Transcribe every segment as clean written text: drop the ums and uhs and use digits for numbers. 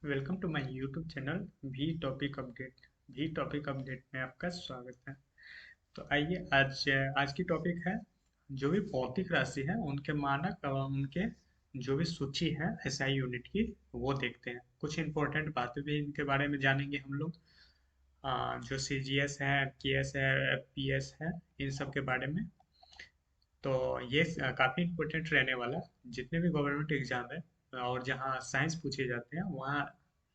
Welcome to my YouTube channel भी topic update में आपका स्वागत है। तो आइए आज की टॉपिक है जो भी भौतिक राशि है उनके मानक और उनके जो भी सूची है एसआई यूनिट की वो देखते हैं। कुछ इंपॉर्टेंट बातें भी इनके बारे में जानेंगे हम लोग। जो सीजीएस है, एफकेएस है, एफपीएस है, इन सब के बारे में। तो ये काफ़ी इम्पोर्टेंट रहने वाला है। जितने भी गवर्नमेंट एग्जाम है और जहाँ साइंस पूछे जाते हैं वहाँ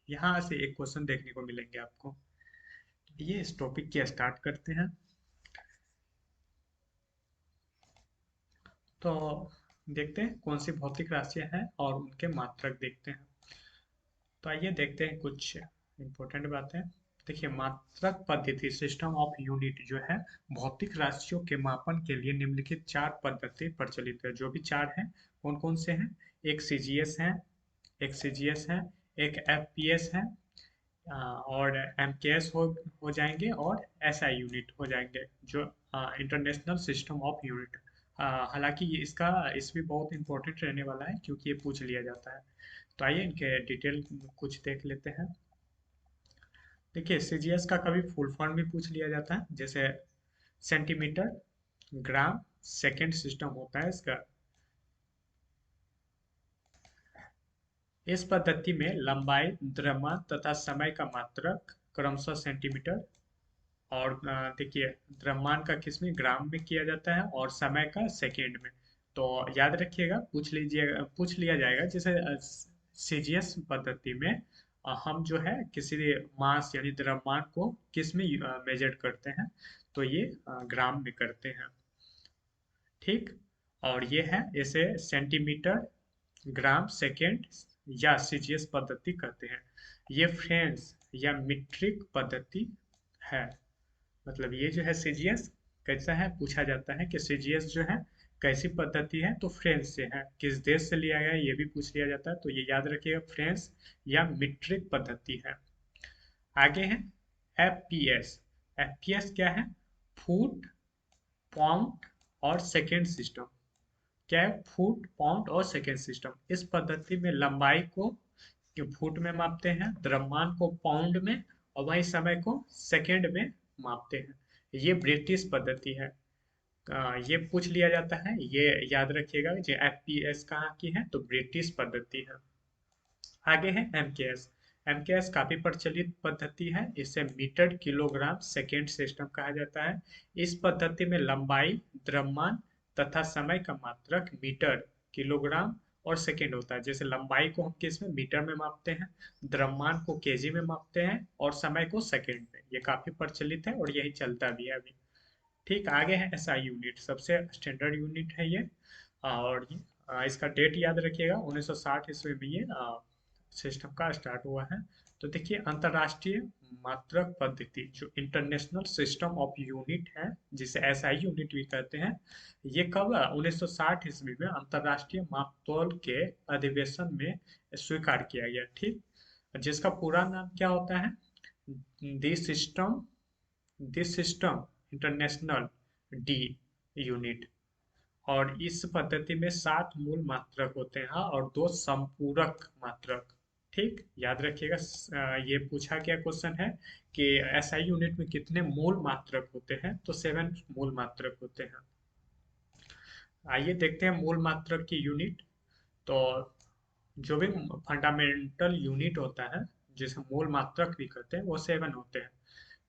यहाँ से एक क्वेश्चन देखने को मिलेंगे आपको। ये इस टॉपिक की स्टार्ट करते हैं। तो देखते हैं कौन सी भौतिक राशियां हैं और उनके मात्रक देखते हैं। तो आइए देखते हैं कुछ इम्पोर्टेंट बातें। देखिए, मात्रक पद्धति सिस्टम ऑफ यूनिट जो है भौतिक राशियों के मापन के लिए निम्नलिखित चार पद्धति प्रचलित है। जो भी चार हैं कौन कौन से हैं? एक सीजीएस है, एक सीजीएस है, एक एफपीएस है, और एमकेएस हो जाएंगे और एसआई यूनिट हो जाएंगे जो इंटरनेशनल सिस्टम ऑफ यूनिट। हालांकि इसका इसमें बहुत इंपॉर्टेंट रहने वाला है क्योंकि ये पूछ लिया जाता है। तो आइए इनके डिटेल कुछ देख लेते हैं। देखिए, सीजीएस का कभी फुल फॉर्म भी पूछ लिया जाता है, जैसे सेंटीमीटर, ग्राम, सेकेंड सिस्टम होता है इसका। इस पद्धति में लंबाई, द्रव्यमान तथा समय का मात्रक क्रमशः सेंटीमीटर और देखिए, द्रव्यमान का किस में ग्राम में किया जाता है और समय का सेकेंड में। तो याद रखिएगा, पूछ लिया जाएगा। जैसे सीजीएस पद्धति में हम जो है किसी मास यानी द्रव्यमान को किस में मेजर करते हैं, तो ये ग्राम में करते हैं। ठीक। और ये है इसे सेंटीमीटर, ग्राम, सेकेंड या सीजीएस पद्धति कहते हैं। ये फ्रेंच या मीट्रिक पद्धति है। मतलब ये जो है सीजीएस कैसा है, पूछा जाता है कि सीजीएस जो है कैसी पद्धति है, तो फ्रेंच से है। किस देश से लिया गया है ये भी पूछ लिया जाता है, तो ये याद रखिएगा, फ्रेंच या मीट्रिक पद्धति है। आगे है एफपीएस। एफपीएस क्या है? फुट, पाउंड और सेकेंड सिस्टम। क्या है? फुट, पाउंड और सेकेंड सिस्टम। इस पद्धति में लंबाई को फुट में मापते हैं, द्रव्यमान को पाउंड में और वही समय को सेकेंड में मापते हैं। ये ब्रिटिश पद्धति है। ये पूछ लिया जाता है, ये याद रखिएगा। जो एफपीएस कहाँ की है, तो ब्रिटिश पद्धति है। आगे है एमकेएस। एमकेएस काफी प्रचलित पद्धति है। इसे मीटर किलोग्राम सेकेंड सिस्टम कहा जाता है। इस पद्धति में लंबाई, द्रव्यमान तथा समय का मात्रक मीटर, किलोग्राम और सेकेंड होता है। जैसे लंबाई को हम किस में, मीटर में मापते हैं, द्रव्यमान को केजी में मापते हैं और समय को सेकेंड में। ये काफी प्रचलित है और यही चलता भी है अभी। ठीक। आगे है एसआई यूनिट, सबसे स्टैंडर्ड यूनिट है ये। और इसका डेट याद रखिएगा, 1960 ईस्वी में ये सिस्टम का स्टार्ट हुआ है। तो देखिए, अंतर्राष्ट्रीय मात्रक पद्धति जो इंटरनेशनल सिस्टम ऑफ यूनिट है, जिसे एसआई यूनिट भी कहते हैं, ये कब 1960 ईस्वी में अंतर्राष्ट्रीय मापतौल के अधिवेशन में स्वीकार किया गया। ठीक। जिसका पूरा नाम क्या होता है? This system this system international D unit. और इस पद्धति में 7 मूल मात्रक होते हैं, हाँ, और 2 संपूरक मात्रक। ठीक, याद रखिएगा। ये पूछा गया क्वेश्चन है कि एसआई यूनिट में कितने मूल मात्रक होते हैं, तो 7 मूल मात्रक होते हैं। आइए देखते हैं मूल मात्रक की यूनिट। तो जो भी फंडामेंटल यूनिट होता है, जिसे मूल मात्रक भी कहते हैं, वो 7 होते हैं।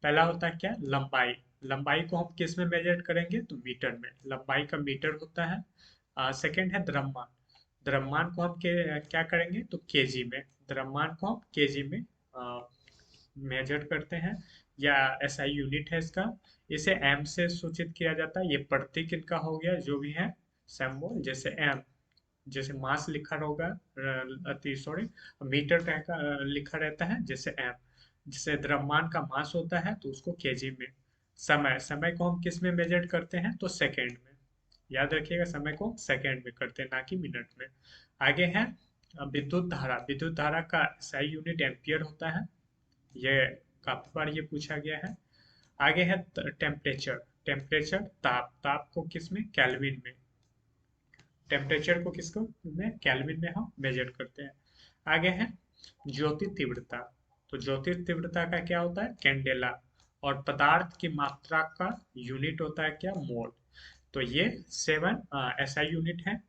पहला होता है क्या? लंबाई। लंबाई को हम किस में मेजर करेंगे, तो मीटर में। लंबाई का मीटर होता है। सेकंड है द्रव्यमान। द्रव्यमान को हम क्या करेंगे, तो केजी में। द्रव्यमान को हम केजी में मेजर करते हैं, या एसआई यूनिट है इसका। इसे एम से सूचित किया जाता है। ये प्रतीक इनका हो गया जो भी है, सिंबल। जैसे एम, जैसे मास लिखा होगा, अति सॉरी, मीटर का लिखा रहता है, जैसे एम। जैसे द्रव्यमान का मास होता है तो उसको केजी में। समय, समय को हम किस में मेजर करते हैं, तो सेकेंड में। याद रखिएगा, समय को सेकेंड में करते हैं, ना कि मिनट में। आगे है विद्युत धारा। विद्युत धारा का एसआई यूनिट एम्पियर होता है। ये काफी बार ये पूछा गया है। आगे है टेम्परेचर। टेम्परेचर, ताप। ताप को किस में, केल्विन में। टेम्परेचर को किसको में, केल्विन में हम मेजर करते हैं। आगे है ज्योति तीव्रता, तो ज्योति तीव्रता का क्या होता है? कैंडेला। और पदार्थ की मात्रा का यूनिट होता है क्या? मोल। तो ये 7 एसआई यूनिट है।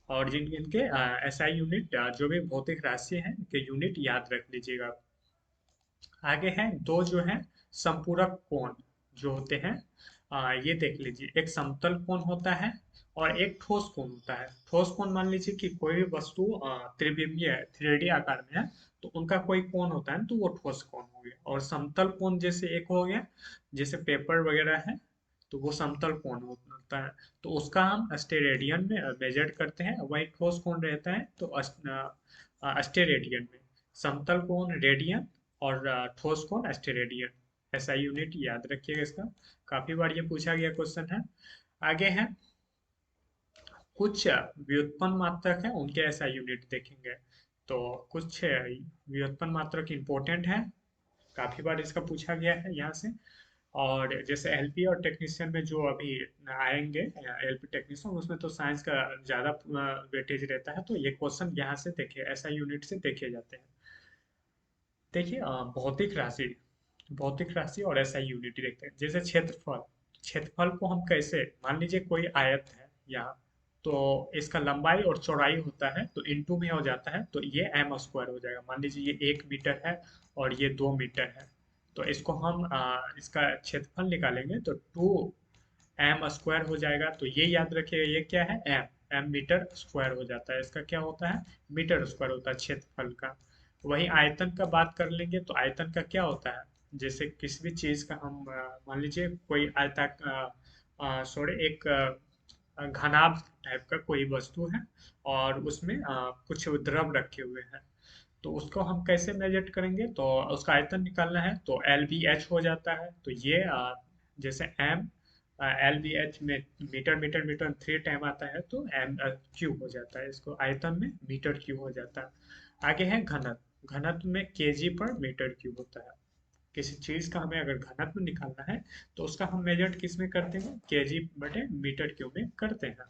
और जिन इनके एसआई यूनिट जो भी भौतिक राशि है इनके यूनिट याद रख लीजिएगा। आगे है दो जो है संपूरक कोण जो होते हैं, ये देख लीजिए। एक समतल कोण होता है और एक ठोस कोण होता है। ठोस कोण मान लीजिए कि कोई भी वस्तु त्रिविमीय है, 3D आकार में है, तो उनका कोई कोण होता है ना, तो वो ठोस कोण हो गया। और समतल कोण जैसे एक हो गया, जैसे पेपर वगैरह है, तो वो समतल कोण होता है। तो उसका हम स्टेरेडियन में मेजर करते हैं। वही ठोस कोण रहता है तो स्टेरेडियन में। समतल कोण रेडियन और ठोस कोण स्टेरेडियन। ऐसा यूनिट याद रखिएगा इसका, काफी बार ये पूछा गया क्वेश्चन है। आगे है कुछ व्युत्पन्न मात्रक है, उनके ऐसा यूनिट देखेंगे। तो कुछ व्युत्पन्न मात्रक इंपॉर्टेंट है, काफी बार इसका पूछा गया है यहाँ से। और जैसे एलपी और टेक्नीशियन में जो अभी आएंगे, एलपी टेक्नीशियन, उसमें तो साइंस का ज्यादा वेटेज रहता है, तो ये क्वेश्चन यहाँ से देखे, ऐसा यूनिट से देखे जाते हैं। देखिए भौतिक राशि, भौतिक राशि और एसआई यूनिट देखते हैं। जैसे क्षेत्रफल, क्षेत्रफल को हम कैसे, मान लीजिए कोई आयत है यहाँ, तो इसका लंबाई और चौड़ाई होता है तो इनटू में हो जाता है, तो ये एम स्क्वायर हो जाएगा। मान लीजिए ये 1 मीटर है और ये 2 मीटर है, तो इसको हम इसका क्षेत्रफल निकालेंगे तो 2m² हो जाएगा। तो ये याद रखिएगा, ये क्या है? एम। एम मीटर स्क्वायर हो जाता है, इसका क्या होता है? मीटर स्क्वायर होता है क्षेत्रफल का। वहीं आयतन का बात कर लेंगे तो आयतन का क्या होता है? जैसे किसी भी चीज का हम मान लीजिए कोई सॉरी एक घनाभ टाइप का कोई वस्तु है और उसमें कुछ द्रव रखे हुए हैं, तो उसको हम कैसे मेजर करेंगे? तो उसका आयतन निकालना है तो एल बी एच हो जाता है। तो ये जैसे एम एल बी एच में मीटर मीटर मीटर 3 टाइम आता है, तो एम क्यूब हो जाता है, इसको आयतन में मीटर क्यूब हो जाता है। आगे है घनत्व, घनत्व में केजी पर मीटर क्यूब होता है। किसी चीज का हमें अगर घनत्व निकालना है तो उसका हम मेजर किस में करते हैं? केजी बटे मीटर क्यूब में करते हैं।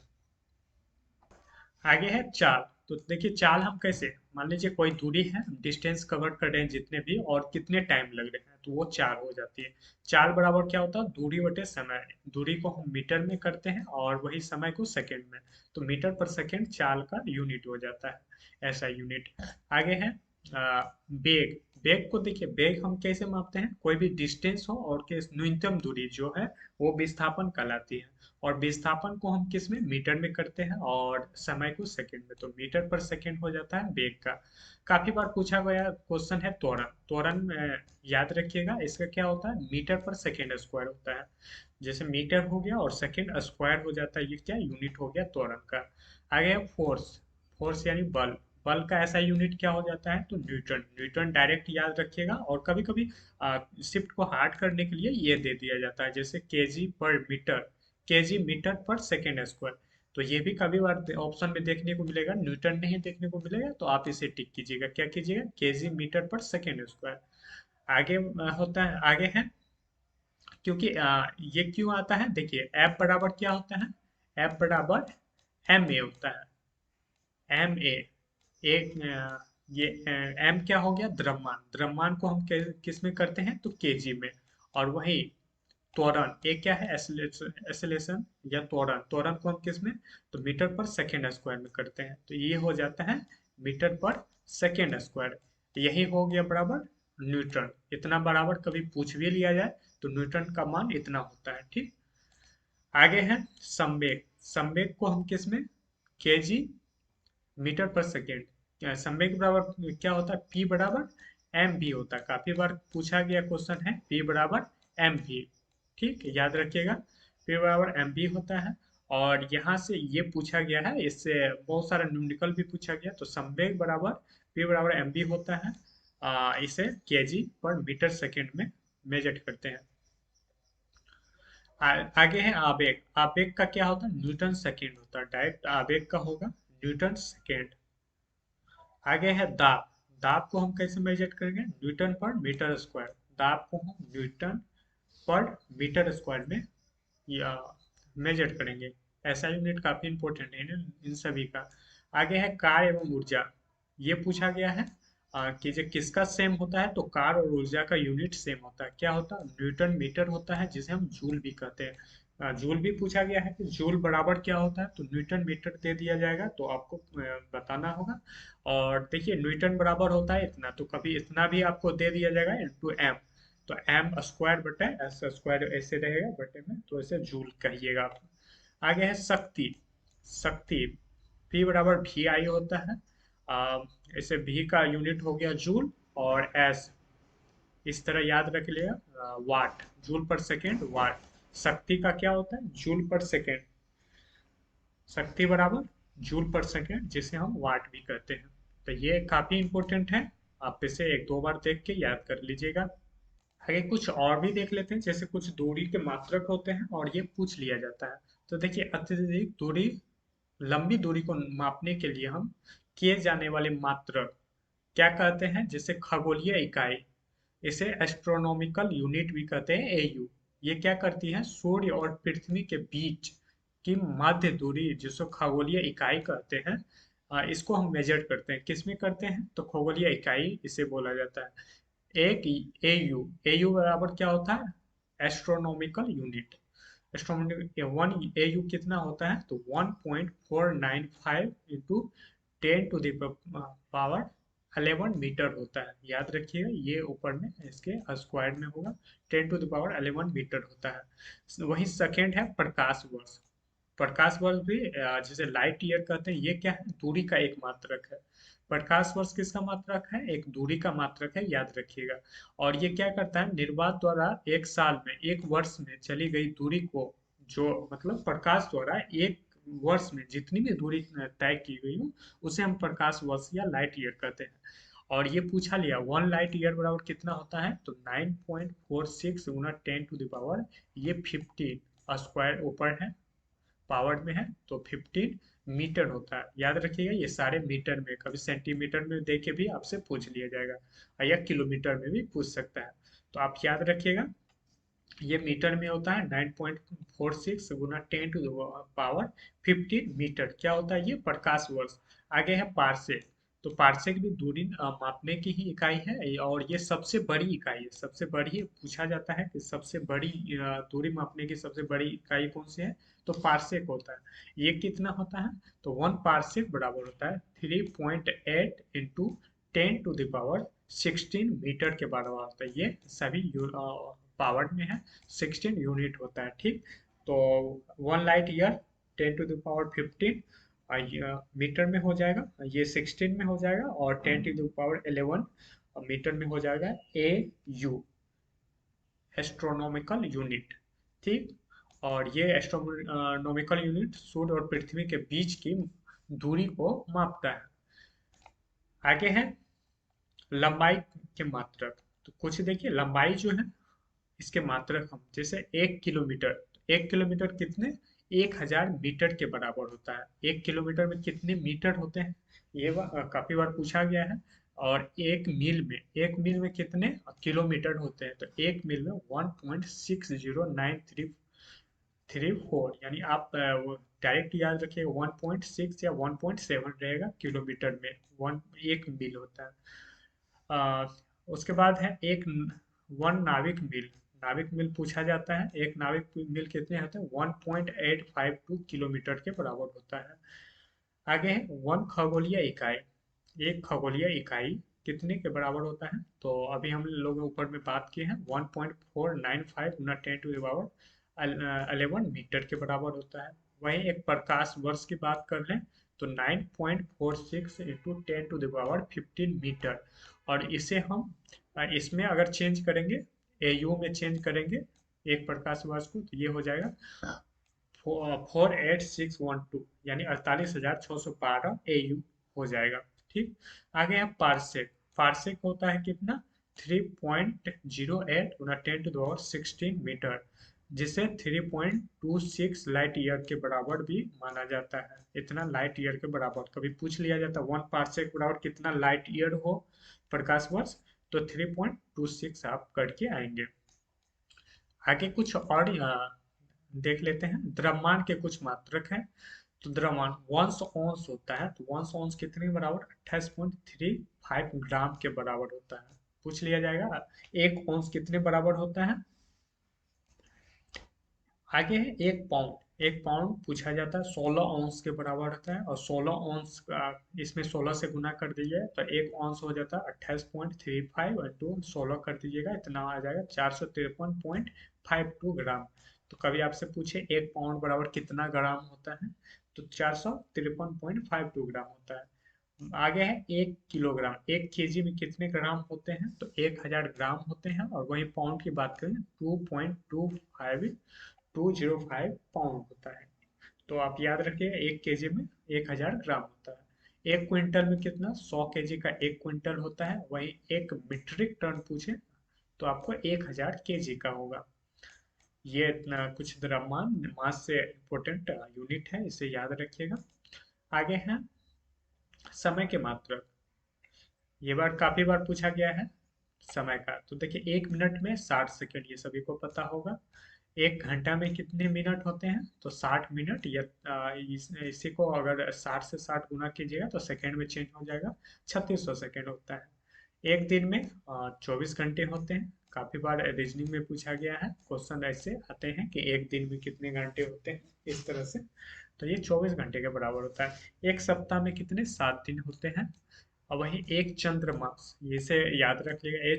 आगे है चाल। तो देखिए चाल हम कैसे, मान लीजिए कोई दूरी है, डिस्टेंस कवर कर रहे हैं जितने भी, और कितने टाइम लग रहे हैं, तो वो चाल हो जाती है। चाल बराबर क्या होता है? दूरी बटे समय। दूरी को हम मीटर में करते हैं और वही समय को सेकंड में, तो मीटर पर सेकंड चाल का यूनिट हो जाता है, ऐसा यूनिट। आगे है बेग। बेग को देखिए, बेग हम कैसे मापते हैं? कोई भी डिस्टेंस हो और के न्यूनतम दूरी जो है वो विस्थापन कहलाती है। और विस्थापन को हम किस में? मीटर में करते हैं और समय को सेकंड में, तो मीटर पर सेकंड हो जाता है वेग का। काफी बार पूछा गया क्वेश्चन है त्वरण। त्वरण याद रखिएगा, इसका क्या होता है? मीटर पर सेकंड स्क्वायर होता है। जैसे मीटर हो गया और सेकंड स्क्वायर हो जाता है, ये क्या यूनिट हो गया त्वरण का। आगे है फोर्स। फोर्स यानी बल। बल का ऐसा यूनिट क्या हो जाता है? तो न्यूटन। न्यूटन डायरेक्ट याद रखिएगा, और कभी कभी शिफ्ट को हार्ड करने के लिए ये दे दिया जाता है, जैसे केजी पर मीटर, केजी मीटर पर सेकेंड स्क्वायर। तो ये भी कभी बार ऑप्शन में देखने को मिलेगा, न्यूटन नहीं देखने को मिलेगा, तो आप इसे टिक कीजिएगा। क्या कीजिएगा? केजी मीटर पर सेकेंड स्क्वायर। आगे होता है, आगे है, क्योंकि ये क्यों आता है? देखिए एफ बराबर क्या होता है? एफ बराबर एम ए होता है। एम ए एक ये एम क्या हो गया? द्रव्यमान। द्रव्यमान को हम किस में करते हैं? तो केजी में। और वही त्वरण, एक क्या है? एसिलेशन या त्वरण। त्वरण को हम किस में? तो मीटर पर सेकेंड स्क्वायर में करते हैं, तो ये हो जाता है मीटर पर सेकेंड स्क्वायर। यही हो गया बराबर न्यूटन। इतना बराबर कभी पूछ भी लिया जाए तो न्यूटन का मान इतना होता है, ठीक। आगे है संवेग। संवेग को हम किस में? केजी मीटर पर सेकेंड। संवेग बराबर क्या होता है? पी बराबर एम भी होता है। काफी बार पूछा गया क्वेश्चन है पी बराबर एम भी, ठीक, याद रखिएगा। पी बराबर एम भी होता है। और यहाँ से ये पूछा गया है, इससे बहुत सारा न्यूमेरिकल भी पूछा गया, तो संवेग बराबर पी बराबर एम भी होता है। इसे केजी पर मीटर सेकेंड में मेजर करते हैं। आगे है आवेग। आवेग का क्या होता है? न्यूटन सेकेंड होता है, डायरेक्ट आवेग का होगा न्यूटन सेकेंड। आगे है दाब। दाब को हम कैसे मेजर करेंगे? न्यूटन पर मीटर स्क्वायर। दाब को हम न्यूटन पर मीटर स्क्वायर में या मेजर करेंगे। ऐसा यूनिट काफी इंपॉर्टेंट है इन सभी का। आगे है कार्य एवं ऊर्जा। ये पूछा गया है कि जो किसका सेम होता है, तो कार और ऊर्जा का यूनिट सेम होता है। क्या होता है? न्यूटन मीटर होता है, जिसे हम जूल भी कहते हैं। जूल भी पूछा गया है कि जूल बराबर क्या होता है, तो न्यूटन मीटर दे दिया जाएगा, तो आपको बताना होगा। और देखिए न्यूटन बराबर होता है इतना, तो कभी इतना भी आपको दे दिया जाएगा इंटू एम, तो एम स्क्वायर बटे एस स्क्वायर ऐसे रहेगा बटे में, तो ऐसे जूल कहिएगा आप। आगे है शक्ति। शक्ति P बराबर वी आई होता है। इसे V का यूनिट हो गया जूल, और S इस तरह याद रख लिया, वाट, जूल पर सेकेंड वाट। शक्ति का क्या होता है? जूल पर सेकेंड। शक्ति बराबर जूल पर सेकेंड, जिसे हम वाट भी कहते हैं। तो ये काफी इंपॉर्टेंट है, आप इसे एक दो बार देख के याद कर लीजिएगा। आगे कुछ और भी देख लेते हैं, जैसे कुछ दूरी के मात्रक होते हैं और ये पूछ लिया जाता है। तो देखिए अत्यधिक दूरी, लंबी दूरी को मापने के लिए हम किए जाने वाले मात्रक क्या कहते हैं? जैसे खगोलीय इकाई, इसे एस्ट्रोनॉमिकल यूनिट भी कहते हैं, एयू। ये क्या करती है? सूर्य और पृथ्वी के बीच की मध्य दूरी, जिसको खगोलीय इकाई कहते हैं, इसको हम मेजर करते हैं। किस में करते हैं? तो खगोलीय इकाई इसे बोला जाता है। एक एयू, एयू बराबर क्या होता है? Astronomical unit. Astronomical one AU कितना होता है? तो 1.495 into 10 to the power 11 metre होता है। याद रखिएगा, ये ऊपर में इसके स्क्वायर में होगा, 10 टू द पावर 11 मीटर होता है। वही सेकेंड है प्रकाश वर्ष। प्रकाश वर्ष भी जिसे लाइट ईयर कहते हैं, ये क्या है? दूरी का एक मात्रक है। प्रकाश वर्ष किसका मात्रक है? एक दूरी का मात्रक है, याद रखिएगा। और ये क्या करता है? निर्वात द्वारा एक साल में, एक वर्ष में चली गई दूरी को, जो मतलब प्रकाश द्वारा एक वर्ष में जितनी भी दूरी तय की गई हो, उसे हम प्रकाश वर्ष या लाइट ईयर कहते हैं। और ये पूछा लिया, 1 लाइट ईयर बराबर कितना होता है? तो 9.46 गुना 10 टू द पावर, ये 15 स्क्वायर ऊपर है, पावर में है, तो 15 मीटर होता है। याद रखिएगा, ये सारे मीटर में, कभी सेंटीमीटर में देके भी आपसे पूछ लिया जाएगा, या किलोमीटर में भी पूछ सकता है। तो आप याद रखिएगा, ये मीटर में होता है। 9.46 गुना 10 टू द पावर 15 मीटर क्या होता है? ये प्रकाश वर्ष। आगे है पार्सेक। तो पार्सेक भी दूरी मापने की ही इकाई है, और ये सबसे बड़ी इकाई है। सबसे बड़ी पूछा जाता है कि सबसे बड़ी दूरी मापने की सबसे बड़ी इकाई कौन सी है, तो पार्सेक होता है। ये कितना होता है? तो 1 पार्सेक बराबर होता है 3.8 into 10 to the power 16 metre के बराबर होता है। ये सभी पावर में है, 16 यूनिट होता है। ठीक, तो 1 light year 10 to the power 15 metre में हो जाएगा, ये 16 में हो जाएगा, और 10 टू द पावर 11 मीटर में हो जाएगा। ए यू, एस्ट्रोनॉमिकल यूनिट। ठीक, और ये एस्ट्रोनॉमिकल यूनिट सूर्य और पृथ्वी के बीच की दूरी को मापता है। आगे है लंबाई के मात्रक। तो कुछ देखिए, लंबाई जो है इसके मात्रक हम, जैसे 1 किलोमीटर, 1 किलोमीटर कितने? 1000 मीटर के बराबर होता है। 1 किलोमीटर में कितने मीटर होते हैं? ये काफी बार पूछा गया है। और एक मील में कितने किलोमीटर होते हैं? तो एक मील में 1.609334, यानी आप डायरेक्ट याद रखिए, 1.6 या 1.7 रहेगा किलोमीटर में, एक मील होता है। उसके बाद है वन नाविक मील। नाविक मील पूछा जाता है, एक नाविक मील कितने होते हैं? 1.852 किलोमीटर के बराबर होता है। आगे है वन खगोलीय इकाई। एक खगोलीय इकाई कितने के बराबर होता है? तो अभी हम लोग ऊपर में बात किए हैं, 1.495 गुना 10 टू द पावर 11 मीटर के बराबर होता है। वहीं एक प्रकाश वर्ष की बात कर लें, तो 9.46 into 10 to the power 15 metre. और इसे हम इसमें अगर चेंज करेंगे, एयू में चेंज करेंगे एक प्रकाश वर्ष को, तो ये हो जाएगा 48612, यानी 48,612 एयू हो जाएगा। ठीक, आगे है पार्सेक। पार्सेक होता है कितना? 3.08 गुना 10 टू द पावर 16 मीटर, जिसे 3.26 लाइट ईयर के बराबर भी माना जाता है। इतना लाइट ईयर के बराबर कभी पूछ लिया जाता है, 1 पार्सेक बराबर कितना लाइट ईयर हो, प्रकाश वर्ष, तो 3.26 आप करके आएंगे। आगे कुछ और देख लेते हैं, द्रव्यमान के कुछ मात्रक हैं। तो द्रव्यमान 1 होता है, तो 1 कितने के बराबर, 28.35 ग्राम के बराबर होता है। पूछ लिया जाएगा 1 औंस कितने बराबर होता है। आगे है 1 पाउंड। 1 पाउंड पूछा जाता है 16 औंस के बराबर होता है, और 16 औंस इसमें 16 से गुना कर दीजिए तो 1 औंस हो जाता है 28.35 और 16 कर दीजिएगा, इतना आ जाएगा 453.52 ग्राम। तो कभी आपसे पूछे 1 पाउंड बराबर कितना ग्राम होता है, तो 453.52 ग्राम होता है। आगे है 1 किलोग्राम। 1 केजी में कितने ग्राम होते हैं, तो 1000 ग्राम होते हैं। और वही पाउंड की बात करें 2.205 पाउंड होता है। तो आप याद रखिएगा 1 केजी में 1000 ग्राम होता है। 1 क्विंटल में कितना, 100 केजी का 1 क्विंटल होता है। वही 1 मीट्रिक टन पूछे तो आपको 1000 केजी का होगा। ये इतना कुछ द्रव्यमान मास से इम्पोर्टेंट यूनिट है, इसे याद रखिएगा। आगे है समय के मात्रक। ये बार काफी बार पूछा गया है समय का। तो देखिए 1 मिनट में 60 सेकंड, ये सभी को पता होगा। 1 घंटा में कितने मिनट होते हैं, तो 60 मिनट। या इसी को अगर 60 से 60 गुना कीजिएगा तो सेकंड में चेंज हो जाएगा, 3600 सेकंड होता है। एक दिन में 24 घंटे होते हैं। काफी बार रीजनिंग में पूछा गया है, क्वेश्चन ऐसे आते हैं कि एक दिन में कितने घंटे होते हैं, इस तरह से। तो ये 24 घंटे के बराबर होता है। एक सप्ताह में कितने, 7 दिन होते हैं। और वहीं एक चंद्रमास, इसे याद रख लीजिएगा,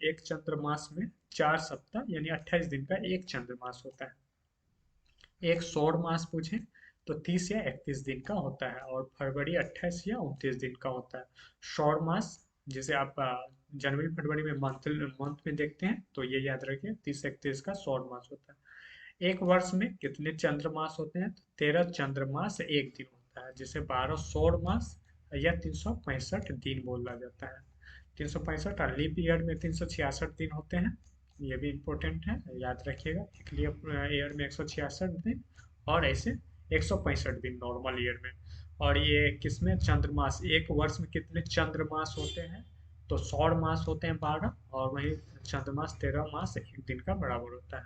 एक चंद्रमास में 4 सप्ताह यानी 28 दिन का एक चंद्रमास होता है। एक सौर मास पूछे तो 30 या 31 दिन का होता है, और फरवरी 28 या 29 दिन का होता है। सौर मास जिसे आप जनवरी फरवरी में मंथ मंथ में देखते हैं, तो ये याद रखिए 30 31 का सौर मास होता है। एक वर्ष में कितने चंद्रमास होते हैं, तो 13 चंद्रमास एक दिन होता है, जिसे 12 सौर मास या 365 दिन बोला जाता है। 365, और लीप ईयर में 366 दिन होते हैं। ये भी इम्पोर्टेंट है, याद रखिएगा। एक लीप ईयर में 166 दिन, और ऐसे 165 दिन नॉर्मल ईयर में। और ये किसमें चंद्रमास, एक वर्ष में कितने चंद्रमास होते हैं, तो सौर मास होते हैं 12, और वही चंद्रमास 13 मास एक दिन का बराबर होता है।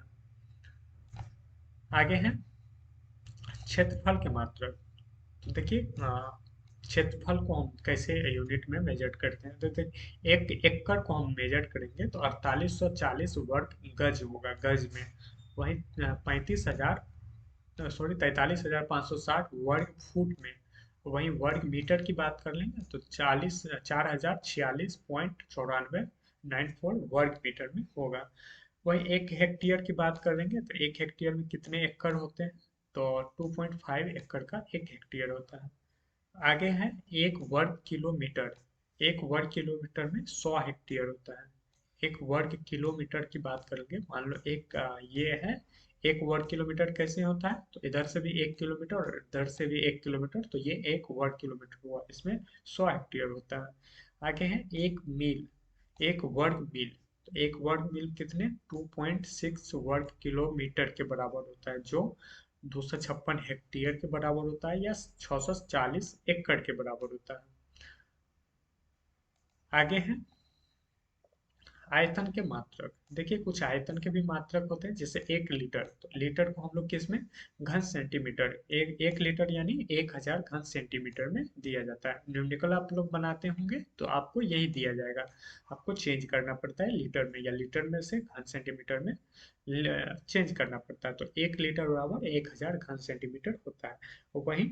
आगे है क्षेत्रफल के मात्रक। तो देखिए क्षेत्रफल को हम कैसे यूनिट में मेजर करते हैं, तो देखिए 1 एकड़ को हम मेजर करेंगे तो 4840 वर्ग गज होगा, गज में। वहीं 43,560 वर्ग फुट में। वहीं वर्ग मीटर की बात कर लेंगे तो 4046.94 वर्ग मीटर में होगा। वहीं 1 हेक्टेयर की बात करेंगे तो 1 हेक्टेयर में कितने एकड़ होते हैं, तो 2.5 एकड़ का 1 हेक्टेयर होता है। आगे है 1 वर्ग किलोमीटर। 1 वर्ग किलोमीटर में 100 हेक्टेयर होता है। 1 वर्ग किलोमीटर की बात करेंगे, मान लो ये है। 1 वर्ग किलोमीटर कैसे होता है, तो इधर से भी 1 किलोमीटर और इधर से भी 1 किलोमीटर, तो ये 1 वर्ग किलोमीटर हुआ, इसमें 100 हेक्टेयर होता है। आगे है 1 मील। 1 वर्ग मील, तो 1 वर्ग मील कितने, 2.6 वर्ग किलोमीटर के बराबर होता है, जो 256 हेक्टेयर के बराबर होता है, या 640 एकड़ के बराबर होता है। आगे है आयतन के मात्रक। देखिए कुछ आयतन के भी मात्रक होते हैं, जैसे 1 लीटर। तो लीटर को हम लोग किस में, घन सेंटीमीटर, 1 लीटर यानी 1000 घन सेंटीमीटर में दिया जाता है। न्यूमेरिकल आप लोग बनाते होंगे तो आपको यही दिया जाएगा, आपको चेंज करना पड़ता है लीटर में, या लीटर में से घन सेंटीमीटर में चेंज करना पड़ता है। तो 1 लीटर बराबर 1000 घन सेंटीमीटर होता है। और वहीं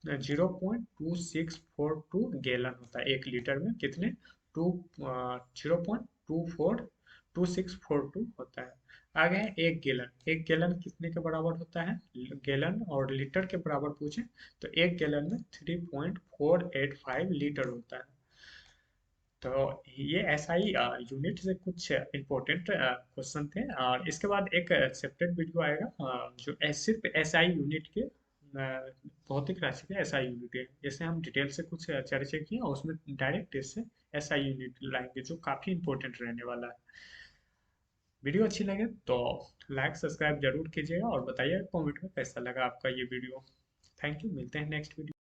0.2642 गैलन होता है। 1 लीटर में कितने, 0.2642 होता है। आगे है 1 गैलन। 1 गैलन कितने के बराबर होता है, गैलन और लीटर के बराबर पूछे तो 1 गैलन में 3.485 लीटर होता है। तो ये एसआई यूनिट से कुछ इंपॉर्टेंट क्वेश्चन थे। और इसके बाद एक सेपरेट वीडियो आएगा जो सिर्फ एसआई यूनिट के भौतिक राशि के एसआई यूनिट है, जैसे हम डिटेल से कुछ चर्चा किए और उसमें डायरेक्ट इससे एसआई यूनिट लाएंगे, जो काफी इंपॉर्टेंट रहने वाला है। वीडियो अच्छी लगे तो लाइक सब्सक्राइब जरूर कीजिएगा, और बताइए कमेंट में कैसा लगा आपका ये वीडियो। थैंक यू, मिलते हैं नेक्स्ट वीडियो।